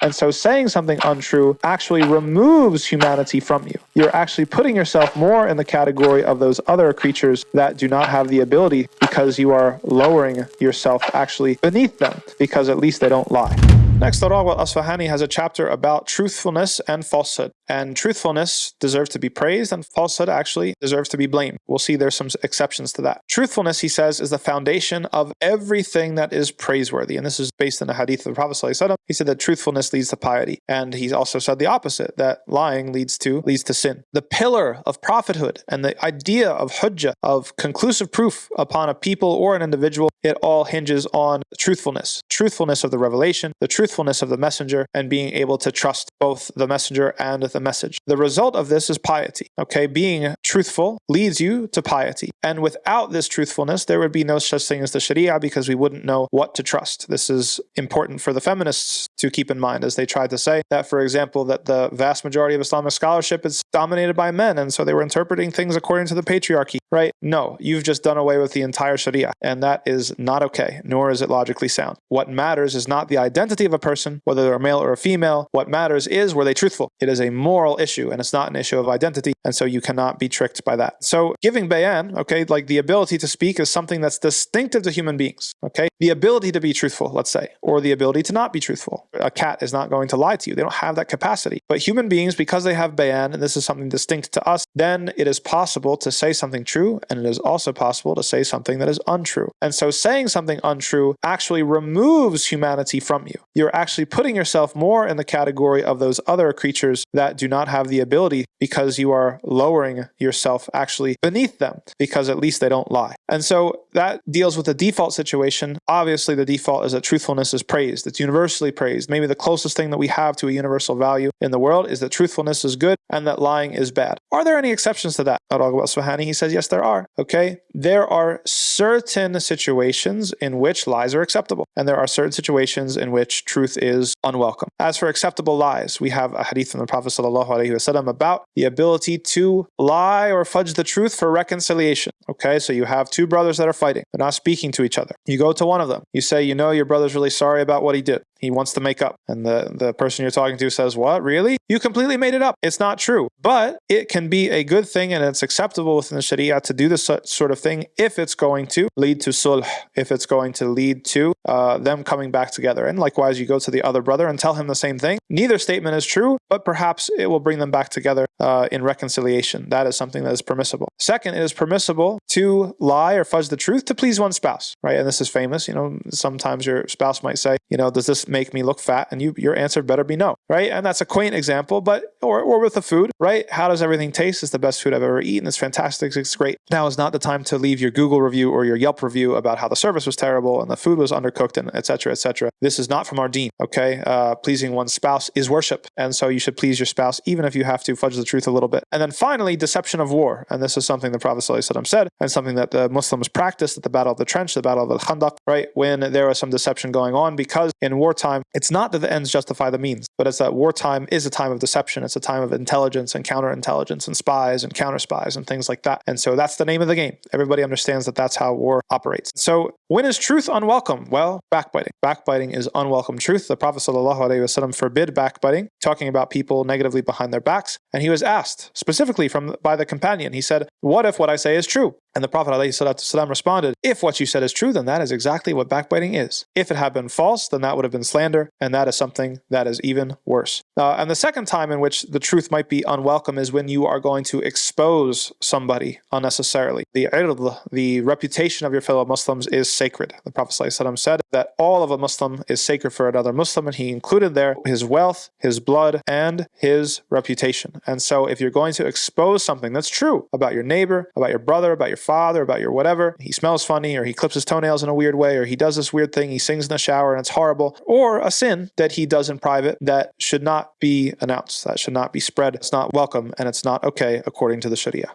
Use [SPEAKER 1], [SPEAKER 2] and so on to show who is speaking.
[SPEAKER 1] And so saying something untrue actually removes humanity from you. You're actually putting yourself more in the category of those other creatures that do not have the ability, because you are lowering yourself actually beneath them, because at least they don't lie. Next, Rawal Asfahani has a chapter about truthfulness and falsehood. And truthfulness deserves to be praised, and falsehood actually deserves to be blamed. We'll see there's some exceptions to that. Truthfulness, he says, is the foundation of everything that is praiseworthy. And this is based on the hadith of the Prophet ﷺ. He said that truthfulness leads to piety. And he also said the opposite, that lying leads to sin. The pillar of prophethood and the idea of hujjah, of conclusive proof upon a people or an individual, it all hinges on truthfulness. Truthfulness of the revelation, the truthfulness of the messenger, and being able to trust both the messenger and the message. The result of this is piety. Okay, being truthful leads you to piety. And without this truthfulness, there would be no such thing as the Sharia, because we wouldn't know what to trust. This is important for the feminists to keep in mind, as they tried to say that, for example, that the vast majority of Islamic scholarship is dominated by men, and so they were interpreting things according to the patriarchy, right? No, you've just done away with the entire Sharia, and that is not okay, nor is it logically sound. What matters is not the identity of a person, whether they're a male or a female. What matters is, were they truthful? It is a moral issue, and it's not an issue of identity, and so you cannot be tricked by that. So giving bayan, okay, like the ability to speak, is something that's distinctive to human beings, okay? The ability to be truthful, let's say, or the ability to not be truthful. A cat is not going to lie to you. They don't have that capacity. But human beings, because they have bayan, and this is something distinct to us, then it is possible to say something true, and it is also possible to say something that is untrue. And so saying something untrue actually removes humanity from you. You're actually putting yourself more in the category of those other creatures that do not have the ability, because you are lowering yourself actually beneath them, because at least they don't lie. And so that deals with the default situation. Obviously, the default is that truthfulness is praised. It's universally praised. Maybe the closest thing that we have to a universal value in the world is that truthfulness is good and that lying is bad. Are there any exceptions to that? Al-Asfahani, he says, yes, there are. Okay? There are certain situations in which lies are acceptable, and there are certain situations in which truth is unwelcome. As for acceptable lies, we have a hadith from the Prophet ﷺ about the ability to lie or fudge the truth for reconciliation. Okay, so you have two brothers that are fighting. They're not speaking to each other. You go to one of them. You say, your brother's really sorry about what he did. He wants to make up. And the person you're talking to says, what, really? You completely made it up. It's not true. But it can be a good thing, and it's acceptable within the Sharia to do this sort of thing if it's going to lead to sulh, if it's going to lead to them coming back together. And likewise, you go to the other brother and tell him the same thing. Neither statement is true, but perhaps it will bring them back together in reconciliation. That is something that is permissible. Second, it is permissible to lie or fudge the truth to please one's spouse, right? And this is famous. Sometimes your spouse might say, does this make me look fat? And your answer better be no, right? And that's a quaint example, but or with the food, right? How does everything taste? It's the best food I've ever eaten. It's fantastic. It's great. Now is not the time to leave your Google review or your Yelp review about how the service was terrible and the food was undercooked and etc. etc. This is not from our deen, okay? Pleasing one's spouse is worship, and so you should please your spouse even if you have to fudge the truth a little bit. And then finally, deception of war, and this is something the Prophet ﷺ said, and something that the Muslims practiced at the Battle of the Trench, the Battle of Al-Khandaq, right? When there was some deception going on, because in wartime, it's not that the ends justify the means, but it's that wartime is a time of deception. It's a time of intelligence and counterintelligence and spies and counter spies and things like that. And so that's the name of the game. Everybody understands that that's how war operates. So when is truth unwelcome? Well, backbiting. Backbiting is unwelcome truth. The Prophet ﷺ forbid backbiting, talking about people negatively behind their backs. And he was asked specifically by the companion. He said, what if what I say is true? And the Prophet ﷺ responded, if what you said is true, then that is exactly what backbiting is. If it had been false, then that would have been slander, and that is something that is even worse. And the second time in which the truth might be unwelcome is when you are going to expose somebody unnecessarily. The reputation of your fellow Muslims is sacred. The Prophet ﷺ said that all of a Muslim is sacred for another Muslim, and he included there his wealth, his blood, and his reputation. And so if you're going to expose something that's true about your neighbor, about your brother, about your father, about your whatever, he smells funny, or he clips his toenails in a weird way, or he does this weird thing, he sings in the shower and it's horrible, or a sin that he does in private that should not be announced, that should not be spread, it's not welcome, and it's not okay according to the Sharia.